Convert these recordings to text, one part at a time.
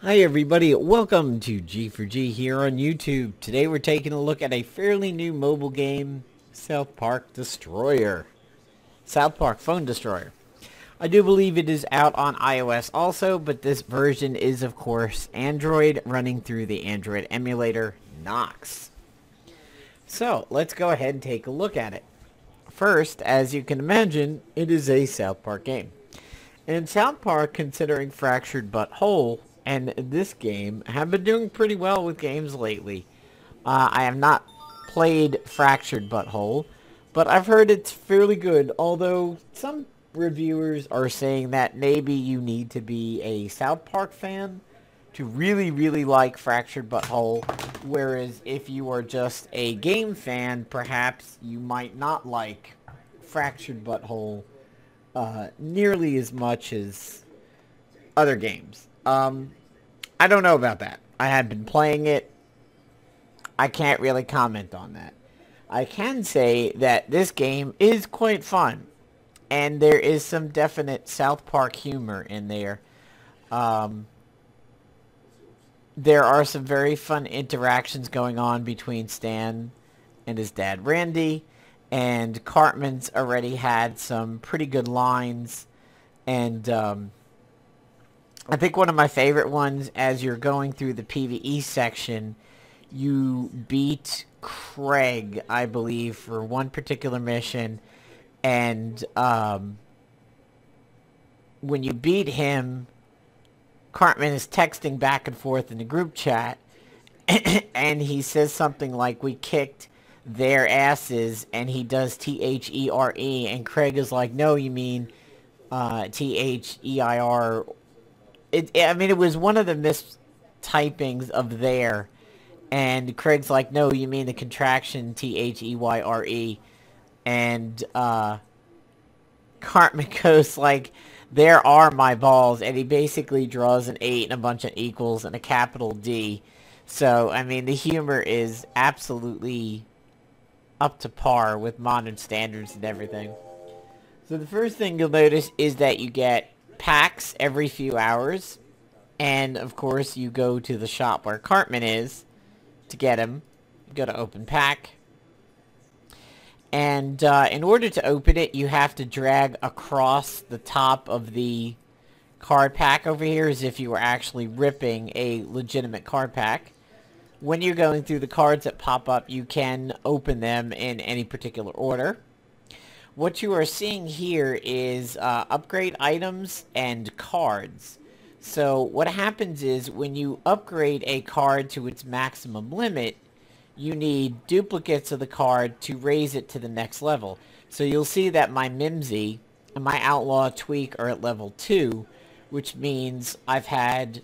Hi everybody, welcome to G4G here on YouTube. Today we're taking a look at a fairly new mobile game, South Park Destroyer. South Park Phone Destroyer. I do believe it is out on iOS also, but this version is of course Android, running through the Android emulator Nox. So let's go ahead and take a look at it. First, as you can imagine, it is a South Park game. And South Park, considering Fractured But Whole and this game, have been doing pretty well with games lately. I have not played Fractured But Whole, but I've heard it's fairly good, although some reviewers are saying that maybe you need to be a South Park fan to really like Fractured But Whole, whereas if you are just a game fan, perhaps you might not like Fractured But Whole nearly as much as other games. I don't know about that. I have been playing it. I can't really comment on that. I can say that this game is quite fun, and there is some definite South Park humor in there. There are some very fun interactions going on between Stan and his dad Randy, and Cartman's already had some pretty good lines, and I think one of my favorite ones, as you're going through the PvE section, you beat Craig, I believe, for one particular mission, and when you beat him, Cartman is texting back and forth in the group chat, and he says something like, "We kicked their asses," and he does T-H-E-R-E, and Craig is like, "No, you mean T-H-E-I-R." I mean, it was one of the mistypings of there, and Craig's like, "No, you mean the contraction T-H-E-Y-R-E," and Cartman goes like, "There are my balls," and he basically draws an 8 and a bunch of equals and a capital D. So, I mean, the humor is absolutely up to par with modern standards and everything. So the first thing you'll notice is that you get packs every few hours, and of course you go to the shop where Cartman is to get him. You go to open pack, and in order to open it, you have to drag across the top of the card pack over here as if you were actually ripping a legitimate card pack. When you're going through the cards that pop up, you can open them in any particular order. What you are seeing here is upgrade items and cards. So what happens is when you upgrade a card to its maximum limit, you need duplicates of the card to raise it to the next level. So you'll see that my Mimsy and my Outlaw Tweak are at level 2, which means I've had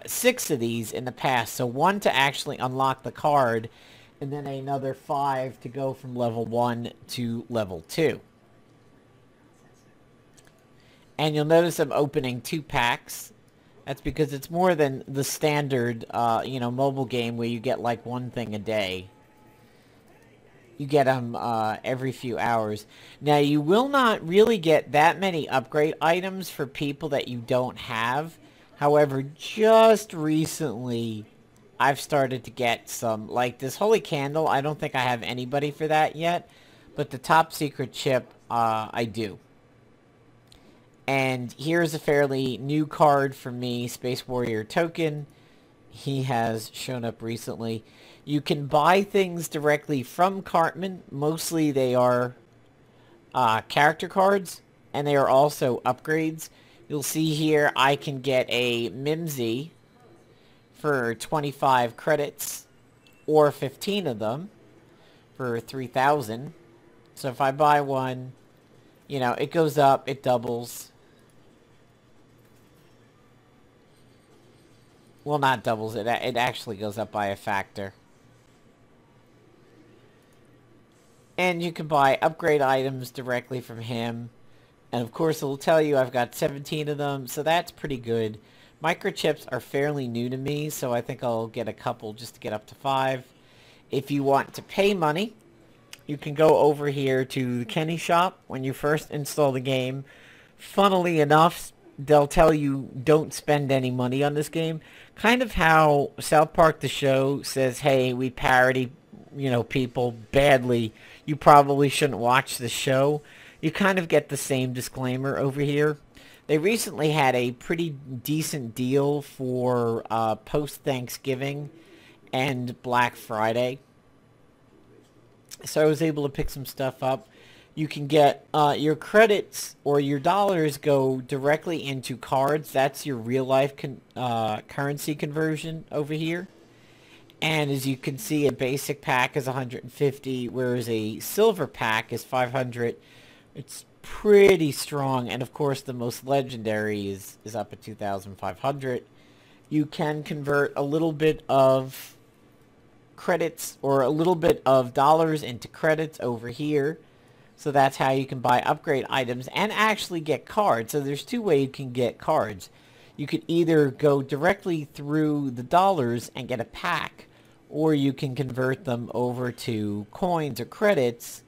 6 of these in the past. So 1 to actually unlock the card, and then another 5 to go from level 1 to level 2. And you'll notice I'm opening 2 packs. That's because it's more than the standard, mobile game where you get like one thing a day. You get them every few hours. Now, you will not really get that many upgrade items for people that you don't have. However, just recently, I've started to get some, like this Holy Candle. I don't think I have anybody for that yet, but the top secret chip, I do. And here's a fairly new card for me, Space Warrior Token. He has shown up recently. You can buy things directly from Cartman. Mostly they are character cards, and they are also upgrades. You'll see here I can get a Mimsy for 25 credits, or 15 of them for 3,000. So if I buy one, it goes up, it doubles. Well, not doubles, it actually goes up by a factor. And you can buy upgrade items directly from him. And of course, it'll tell you I've got 17 of them, so that's pretty good. Microchips are fairly new to me, so I think I'll get a couple just to get up to 5. If you want to pay money, you can go over here to the Kenny Shop when you first install the game. Funnily enough, they'll tell you don't spend any money on this game. Kind of how South Park the show says, hey, we parody, people badly. You probably shouldn't watch the show. You kind of get the same disclaimer over here. They recently had a pretty decent deal for post-Thanksgiving and Black Friday. So I was able to pick some stuff up. You can get your credits or your dollars go directly into cards. That's your real-life currency conversion over here. And as you can see, a basic pack is 150, whereas a silver pack is 500. It's pretty strong, and of course the most legendary is up at 2,500. You can convert a little bit of credits or a little bit of dollars into credits over here. So that's how you can buy upgrade items and actually get cards. So there's two ways you can get cards. You could either go directly through the dollars and get a pack, or you can convert them over to coins or credits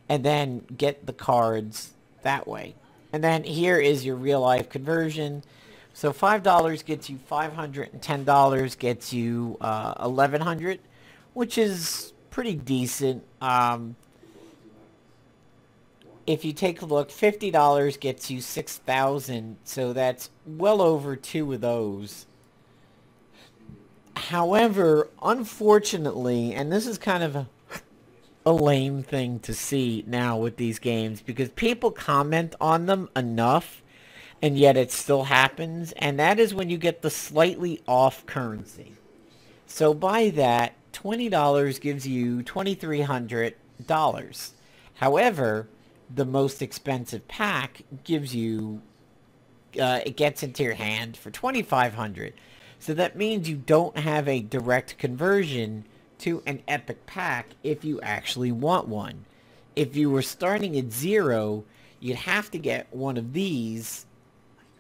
and then get the cards that way. And then here is your real life conversion. So $5 gets you 500 and $10 gets you 1,100, which is pretty decent. If you take a look, $50 gets you 6,000, so that's well over two of those. However, unfortunately, and this is kind of a lame thing to see now with these games, because people comment on them enough, and yet it still happens, and that is when you get the slightly off currency. So by that, $20 gives you $2,300. However, the most expensive pack gives you, it gets into your hand for $2,500. So that means you don't have a direct conversion to an epic pack if you actually want one. If you were starting at 0, you'd have to get one of these,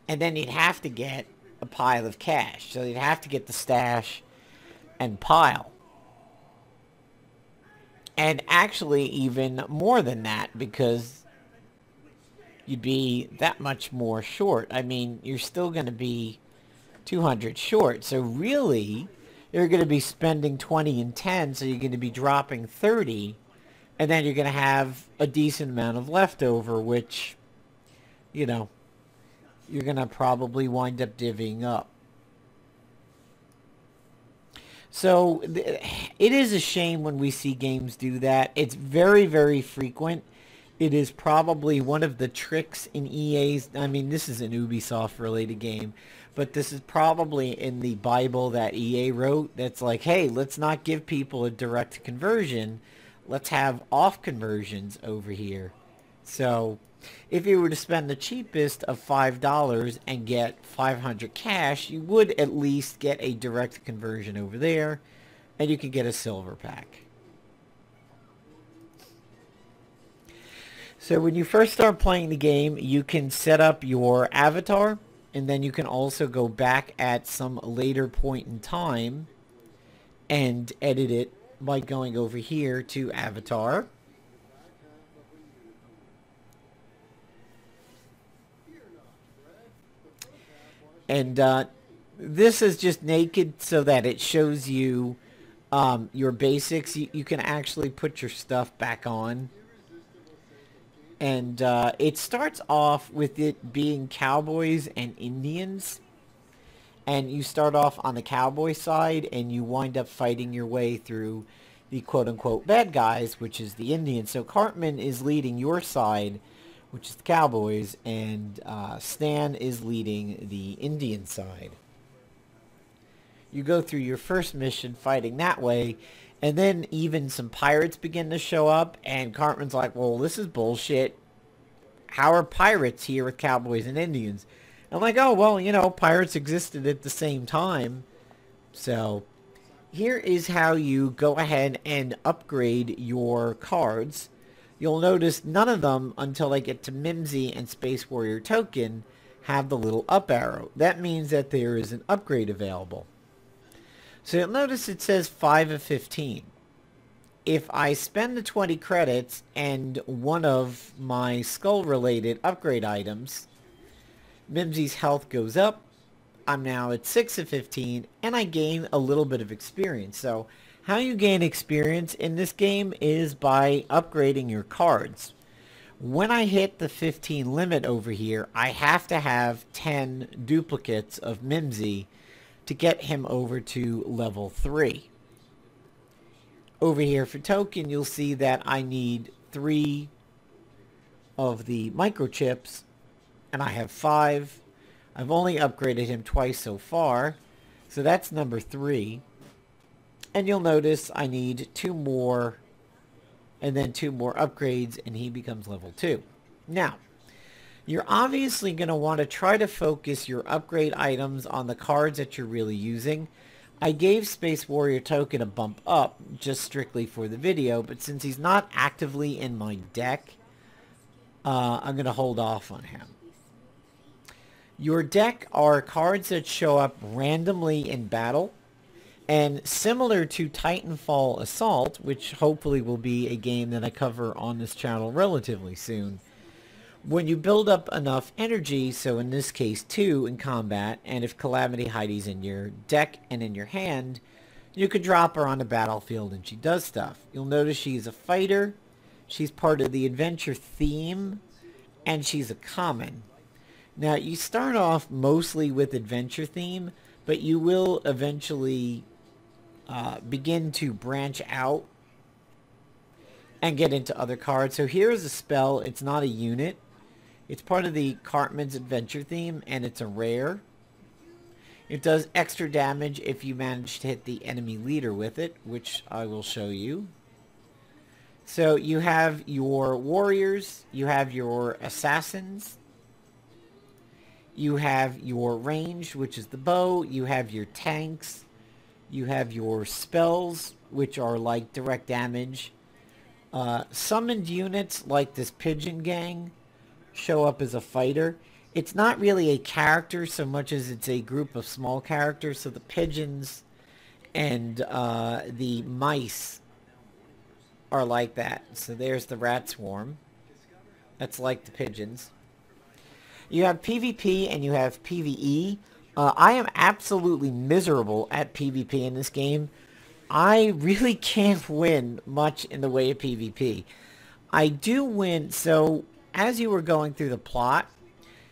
and then you'd have to get a pile of cash. So you'd have to get the stash and pile. And actually even more than that, because you'd be that much more short. I mean, you're still going to be 200 short. So really, you're going to be spending 20 and 10, so you're going to be dropping 30, and then you're going to have a decent amount of leftover, which, you're going to probably wind up divvying up. So it is a shame when we see games do that. It's very, very frequent. It is probably one of the tricks in EA's. I mean, this is an Ubisoft related game, but this is probably in the Bible that EA wrote. That's like, hey, let's not give people a direct conversion. Let's have off conversions over here. So if you were to spend the cheapest of $5 and get 500 cash, you would at least get a direct conversion over there, and you could get a silver pack. So when you first start playing the game, you can set up your avatar, and then you can also go back at some later point in time and edit it by going over here to avatar. And this is just naked so that it shows you your basics. You can actually put your stuff back on. And it starts off with it being cowboys and Indians. And you start off on the cowboy side, and you wind up fighting your way through the quote-unquote bad guys, which is the Indians. So Cartman is leading your side, which is the cowboys, and Stan is leading the Indian side. You go through your first mission fighting that way, and then even some pirates begin to show up, and Cartman's like, well, this is bullshit. How are pirates here with cowboys and Indians? I'm like, oh, well, pirates existed at the same time. So here is how you go ahead and upgrade your cards. You'll notice none of them, until I get to Mimsy and Space Warrior Token, have the little up arrow. That means that there is an upgrade available. So you'll notice it says 5 of 15. if I spend the 20 credits and one of my skull-related upgrade items, Mimsy's health goes up. I'm now at 6 of 15, and I gain a little bit of experience. So how you gain experience in this game is by upgrading your cards. When I hit the 15 limit over here, I have to have 10 duplicates of Mimsy to get him over to level 3. Over here for token, you'll see that I need 3 of the microchips, and I have 5. I've only upgraded him twice so far, so that's number 3. And you'll notice I need 2 more, and then 2 more upgrades, and he becomes level 2. Now, you're obviously going to want to try to focus your upgrade items on the cards that you're really using. I gave Space Warrior Token a bump up, just strictly for the video, but since he's not actively in my deck, I'm going to hold off on him. Your deck are cards that show up randomly in battle, and similar to Titanfall Assault, which hopefully will be a game that I cover on this channel relatively soon, when you build up enough energy, so in this case 2 in combat, and if Calamity Heidi's in your deck and in your hand, you could drop her on the battlefield and she does stuff. You'll notice she's a fighter, she's part of the adventure theme, and she's a common. Now, you start off mostly with adventure theme, but you will eventually begin to branch out and get into other cards. So here's a spell. It's not a unit. It's part of the Cartman's adventure theme, and it's a rare. It does extra damage if you manage to hit the enemy leader with it, which I will show you. So you have your warriors, you have your assassins, you have your ranged, which is the bow. You have your tanks. You have your spells, which are like direct damage. Summoned units, like this pigeon gang, show up as a fighter. It's not really a character so much as it's a group of small characters. So the pigeons and the mice are like that. So there's the rat swarm. That's like the pigeons. You have PvP and you have PvE. I am absolutely miserable at PvP in this game. I really can't win much in the way of PvP. I do win, so as you were going through the plot,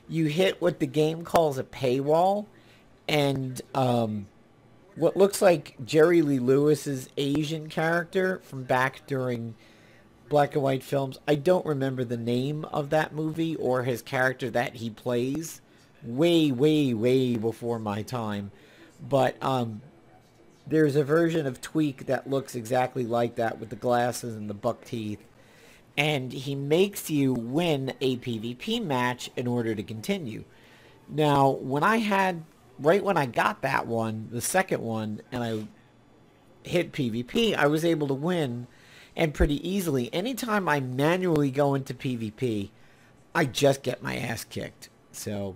you hit what the game calls a paywall, and what looks like Jerry Lee Lewis's Asian character from back during black and white films. I don't remember the name of that movie or his character that he plays. Way, way, way before my time. But there's a version of Tweak that looks exactly like that with the glasses and the buck teeth. And he makes you win a PvP match in order to continue. Now, right when I got that one, the second one, and I hit PvP, I was able to win. And pretty easily. Anytime I manually go into PvP, I just get my ass kicked. So,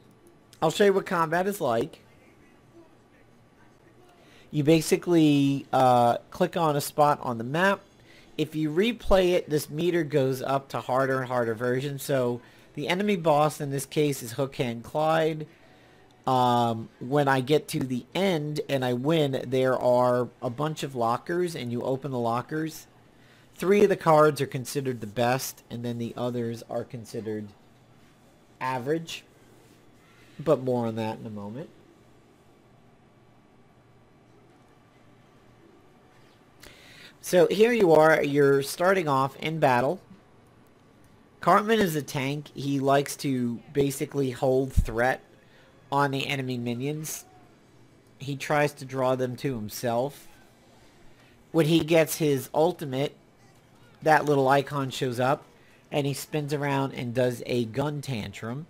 I'll show you what combat is like. You basically click on a spot on the map. If you replay it, this meter goes up to harder and harder versions. So, the enemy boss in this case is Hook Hand Clyde. When I get to the end and I win, there are a bunch of lockers, and you open the lockers. 3 of the cards are considered the best, and then the others are considered average. But more on that in a moment. So here you are, you're starting off in battle. Cartman is a tank. He likes to basically hold threat on the enemy minions. He tries to draw them to himself. When he gets his ultimate, that little icon shows up, and he spins around and does a gun tantrum.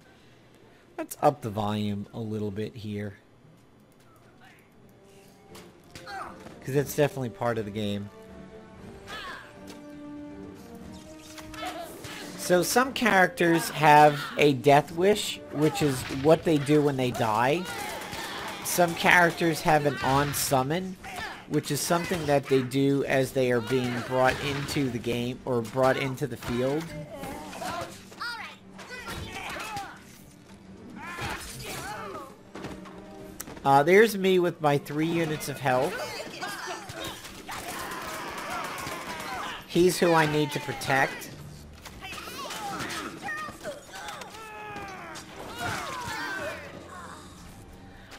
Let's up the volume a little bit here, because that's definitely part of the game. So some characters have a death wish, which is what they do when they die. Some characters have an on summon, which is something that they do as they are being brought into the game or brought into the field. There's me with my 3 units of health. He's who I need to protect.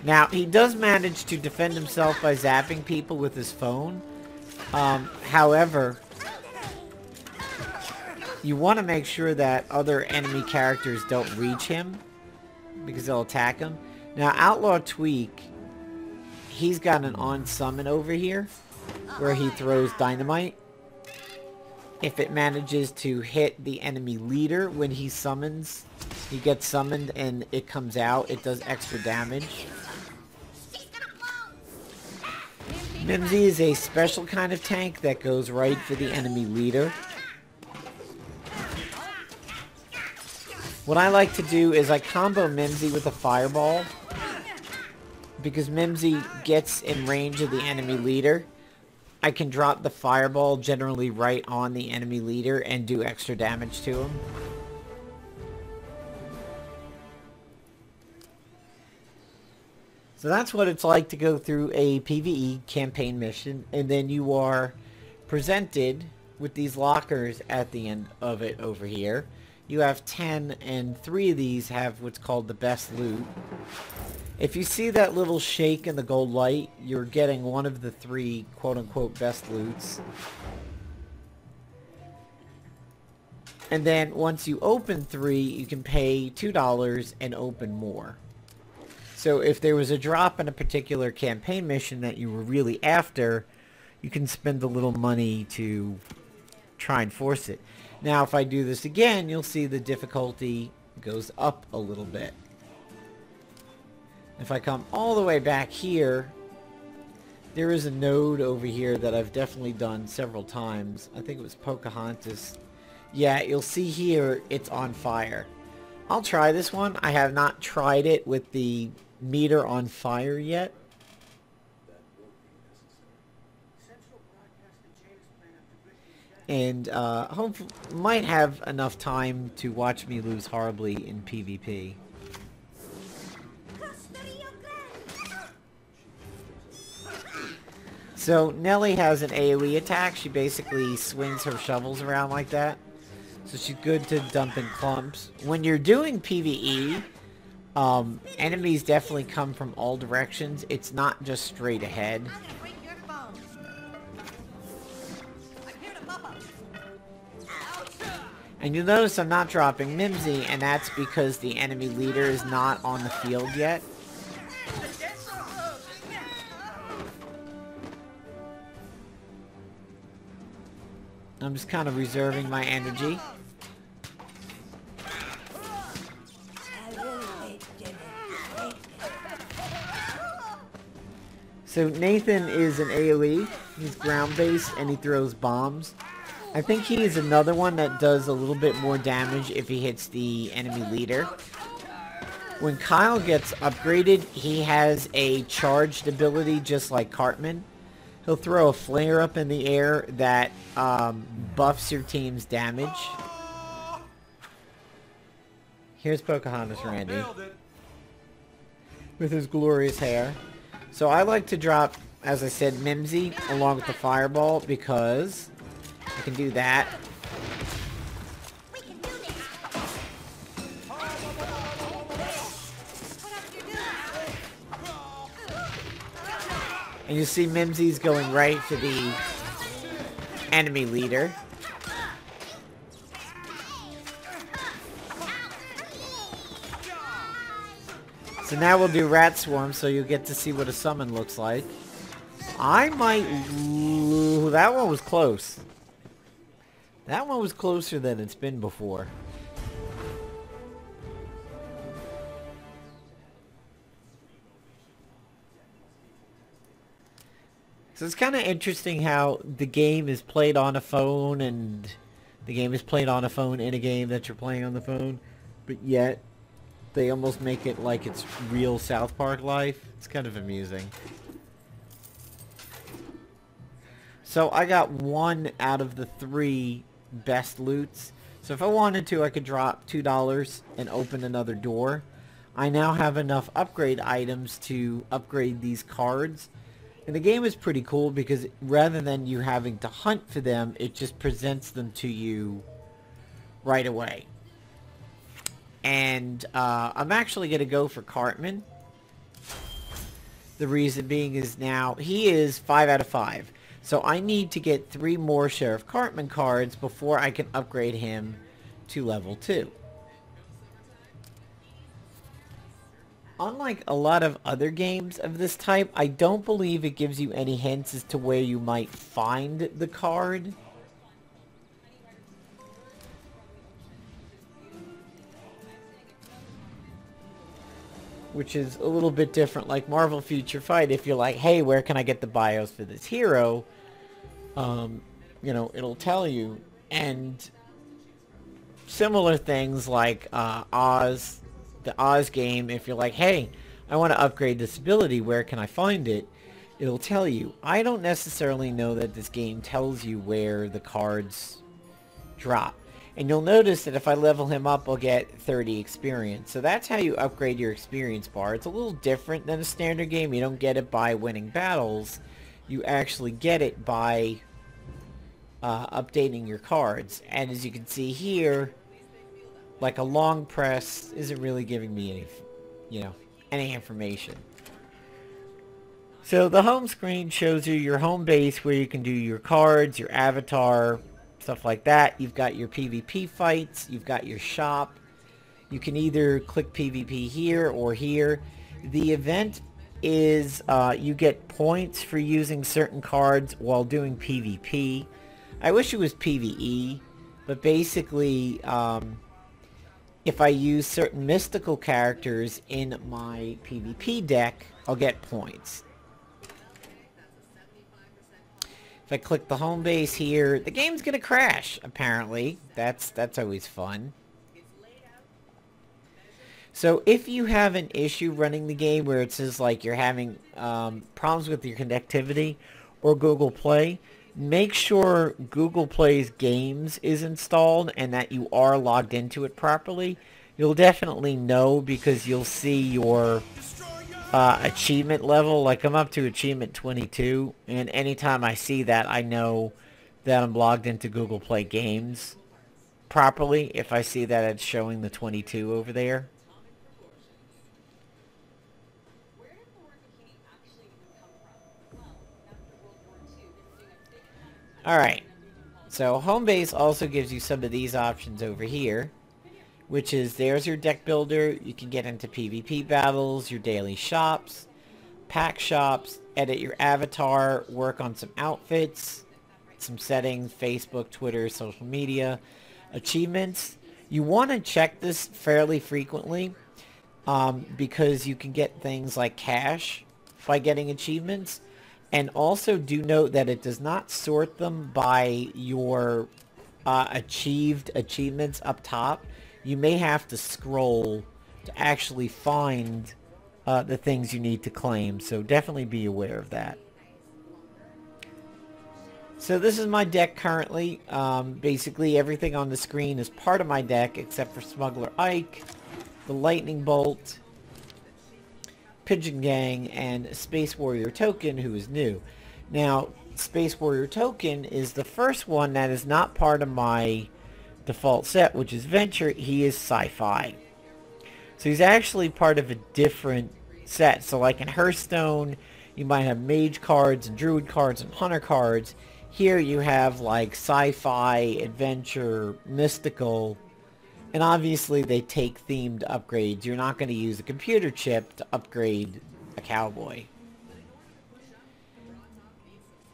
Now, he does manage to defend himself by zapping people with his phone. However, you want to make sure that other enemy characters don't reach him, because they'll attack him. Now, Outlaw Tweak, he's got an on-summon over here, where he throws dynamite. If it manages to hit the enemy leader when he summons, he gets summoned and it comes out, it does extra damage. Mimsy is a special kind of tank that goes right for the enemy leader. What I like to do is I combo Mimsy with a fireball, because Mimsy gets in range of the enemy leader. I can drop the fireball generally right on the enemy leader and do extra damage to him. So that's what it's like to go through a PvE campaign mission, and then you are presented with these lockers at the end of it over here. You have 10, and 3 of these have what's called the best loot. If you see that little shake in the gold light, you're getting one of the 3 quote-unquote best loots. And then once you open 3, you can pay $2 and open more. So if there was a drop in a particular campaign mission that you were really after, you can spend a little money to try and force it. Now if I do this again, you'll see the difficulty goes up a little bit. If I come all the way back here, there is a node over here that I've definitely done several times. I think it was Pocahontas. Yeah, you'll see here it's on fire. I'll try this one. I have not tried it with the meter on fire yet. And hopefully might have enough time to watch me lose horribly in PvP. So Nelly has an AoE attack. She basically swings her shovels around like that. So she's good to dump in clumps. When you're doing PvE, enemies definitely come from all directions. It's not just straight ahead. And you'll notice I'm not dropping Mimsy, and that's because the enemy leader is not on the field yet. I'm just kind of reserving my energy. So Nathan is an AoE. He's ground-based and he throws bombs. I think he is another one that does a little bit more damage if he hits the enemy leader. When Kyle gets upgraded, he has a charged ability just like Cartman. He'll throw a flare up in the air that buffs your team's damage. Here's Pocahontas Randy with his glorious hair. So I like to drop, as I said, Mimsy along with the fireball because I can do that. And you see Mimsy's going right for the enemy leader. So now we'll do Rat Swarm, so you'll get to see what a summon looks like. I might... Ooh, that one was close. That one was closer than it's been before. So it's kind of interesting how the game is played on a phone and the game is played on a phone in a game that you're playing on the phone, but yet they almost make it like it's real South Park life. It's kind of amusing. So I got 1 out of the 3 best loots. So if I wanted to, I could drop $2 and open another door. I now have enough upgrade items to upgrade these cards. And the game is pretty cool because rather than you having to hunt for them, it just presents them to you right away. And I'm actually going to go for Cartman. The reason being is now he is 5 out of 5. So I need to get 3 more Sheriff Cartman cards before I can upgrade him to level 2. Unlike a lot of other games of this type, I don't believe it gives you any hints as to where you might find the card. Which is a little bit different, like Marvel Future Fight. If you're like, hey, where can I get the BIOS for this hero? You know, it'll tell you. And similar things like Oz, the Oz game, if you're like, hey, I want to upgrade this ability, where can I find it? It'll tell you. I don't necessarily know that this game tells you where the cards drop. And you'll notice that if I level him up, I'll get 30 experience. So that's how you upgrade your experience bar. It's a little different than a standard game. You don't get it by winning battles. You actually get it by updating your cards. And as you can see here, like a long press isn't really giving me any, you know, any information. So the home screen shows you your home base where you can do your cards, your avatar, stuff like that. You've got your PvP fights. You've got your shop. You can either click PvP here or here. The event is you get points for using certain cards while doing PvP. I wish it was PvE, but basically if I use certain mystical characters in my PvP deck, I'll get points. If I click the home base here, the game's gonna crash, apparently. That's always fun. So if you have an issue running the game where it says like you're having problems with your connectivity or Google Play, make sure Google Play's Games is installed and that you are logged into it properly. You'll definitely know because you'll see your achievement level. Like I'm up to achievement 22, and anytime I see that, I know that I'm logged into Google Play Games properly if I see that it's showing the 22 over there. Alright, so home base also gives you some of these options over here, which is there's your deck builder. You can get into PvP battles, your daily shops, pack shops, edit your avatar, work on some outfits, some settings, Facebook, Twitter, social media, achievements. You want to check this fairly frequently because you can get things like cash by getting achievements. And also do note that it does not sort them by your achieved achievements up top. You may have to scroll to actually find the things you need to claim. So definitely be aware of that. So this is my deck currently. Basically everything on the screen is part of my deck except for Smuggler Ike, the Lightning Bolt, Pigeon Gang, and Space Warrior Token, who is new. Now, Space Warrior Token is the first one that is not part of my default set, which is Venture. He is sci-fi. So he's actually part of a different set. So like in Hearthstone, you might have Mage cards and Druid cards and Hunter cards. Here you have like sci-fi, adventure, mystical, and obviously they take themed upgrades. You're not going to use a computer chip to upgrade a cowboy.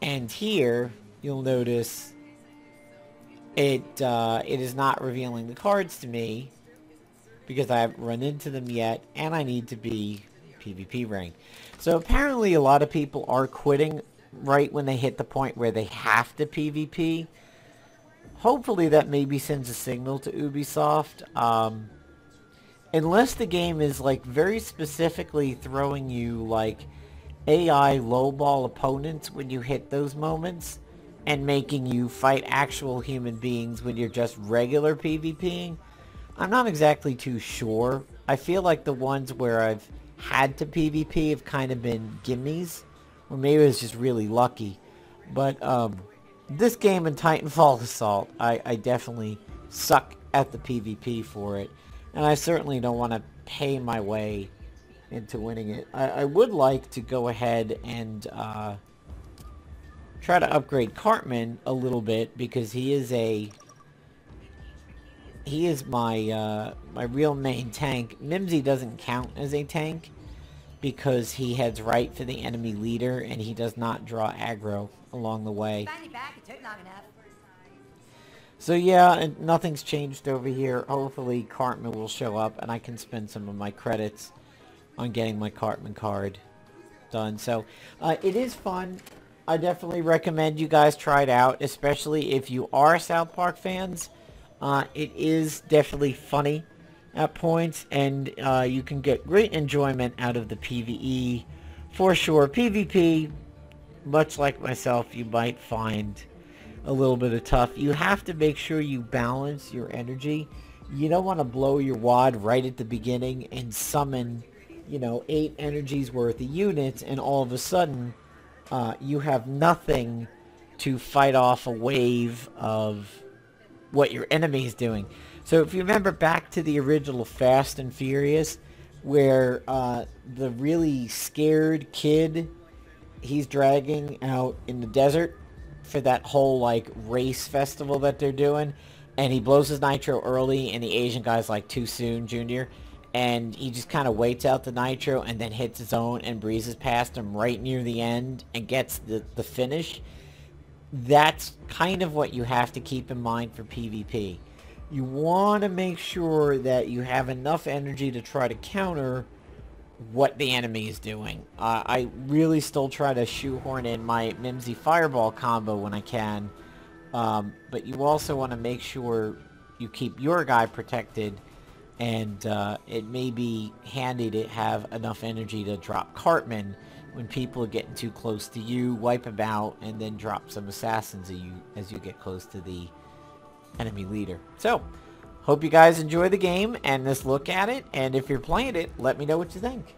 And here, you'll notice it is not revealing the cards to me because I haven't run into them yet, and I need to be PvP ranked. So apparently a lot of people are quitting right when they hit the point where they have to PvP. Hopefully that maybe sends a signal to Ubisoft. Unless the game is like very specifically throwing you like AI lowball opponents when you hit those moments, and making you fight actual human beings when you're just regular PvPing. I'm not exactly too sure. I feel like the ones where I've had to PvP have kind of been gimmies, or maybe it was just really lucky. But this game in Titanfall Assault, I definitely suck at the PvP for it, and I certainly don't want to pay my way into winning it. I would like to go ahead and try to upgrade Cartman a little bit, because he is my my real main tank. Mimsy doesn't count as a tank because he heads right for the enemy leader and he does not draw aggro along the way. So yeah, nothing's changed over here. Hopefully Cartman will show up and I can spend some of my credits on getting my Cartman card done. So it is fun. I definitely recommend you guys try it out, especially if you are South Park fans. It is definitely funny at points, and you can get great enjoyment out of the PvE for sure. PvP, much like myself, you might find a little bit of tough. You have to make sure you balance your energy. You don't want to blow your wad right at the beginning and summon, you know, 8 energies worth of units, and all of a sudden you have nothing to fight off a wave of what your enemy is doing. So if you remember back to the original Fast and Furious, where the really scared kid, he's dragging out in the desert for that whole like race festival that they're doing, and he blows his nitro early and the Asian guy's like, too soon, Junior, and he just kind of waits out the nitro and then hits his own and breezes past him right near the end and gets the finish. That's kind of what you have to keep in mind for PvP. You want to make sure that you have enough energy to try to counter what the enemy is doing. I really still try to shoehorn in my Mimsy Fireball combo when I can, but you also want to make sure you keep your guy protected, and it may be handy to have enough energy to drop Cartman when people are getting too close to you, wipe them out, and then drop some assassins as you get close to the enemy leader. So, hope you guys enjoy the game and this look at it, and if you're playing it, let me know what you think.